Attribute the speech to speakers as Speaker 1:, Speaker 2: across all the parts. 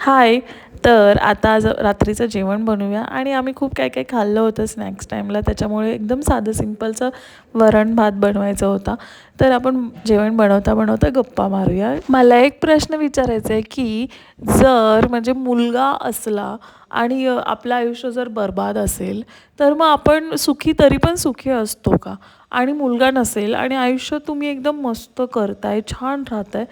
Speaker 1: हाय. तर आता आज रात्रीचं जेवण बनवूया आणि आम्ही खूप काय काय खाल्लं होतं स्नॅक्स टाईमला, त्याच्यामुळे एकदम साधं सिंपलचं वरण भात बनवायचं होता. तर आपण जेवण बनवता बनवता गप्पा मारूया. मला एक प्रश्न विचारायचा आहे की जर म्हणजे मुलगा असला आणि आपलं आयुष्य जर बरबाद असेल, तर मग आपण सुखी तरी पण सुखी असतो का? आणि मुलगा नसेल आणि आयुष्य तुम्ही एकदम मस्त करताय, छान राहताय,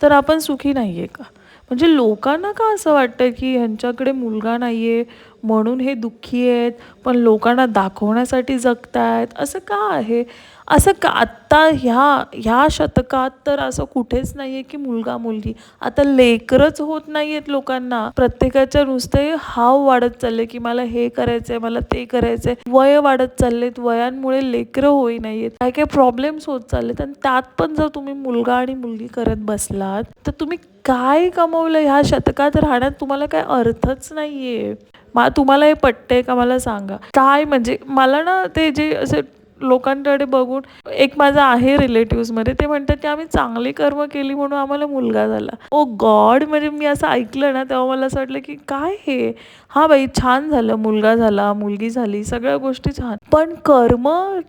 Speaker 1: तर आपण सुखी नाही आहे का? म्हणजे लोकांना का असं वाटतं की ह्यांच्याकडे मुलगा नाही आहे म्हणून हे दुःखी आहेत, पण लोकांना दाखवण्यासाठी जगतायत, असं का आहे? असं का आत्ता ह्या शतकात तर असं कुठेच नाही आहे की मुलगा-मुलगी. आता लेकरंच होत नाही आहेत लोकांना. प्रत्येकाच्या नुसते हाव वाढत चालले की मला हे करायचंय, मला ते करायचंय. वय वाढत चाललेत, वयांमुळे लेकरं होई नाही आहेत. काही-काही प्रॉब्लेम्स होत चाललेत आणि त्यात पण जर तुम्ही मुलगा आणि मुलगी करत बसलात, तर तुम्ही काय कमवलं ह्या शतकात राहण्यात? तुम्हाला काय अर्थच नाहीये. तुम्हाला हे पटतंय का मला सांगा? काय म्हणजे मला ना ते जे असे लोकांकडे बघून एक माझं आहे रिलेटिव्हजमध्ये ते म्हणतात की आम्ही चांगली कर्म केली म्हणून आम्हाला मुलगा झाला. ओ गॉड! म्हणजे मी असं ऐकलं ना तेव्हा मला असं वाटलं की काय हे? हां बाई छान झालं, मुलगा झाला, मुलगी झाली, सगळ्या गोष्टी छान. पण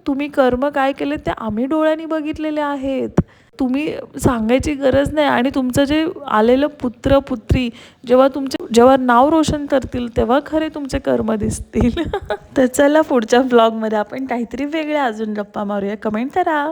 Speaker 1: तुम्ही कर्म काय केले ते आम्ही डोळ्यांनी बघितलेले आहेत. तुम्ही सांगायची गरज नाही आणि तुमचं जे आलेलं पुत्र-पुत्री जेव्हा नाव रोशन करतील तेव्हा खरे तुमचे कर्म दिसतील. तर चला पुढच्या व्लॉगमध्ये आपण काहीतरी वेगळ्या अजून गप्पा मारूया. कमेंट करा.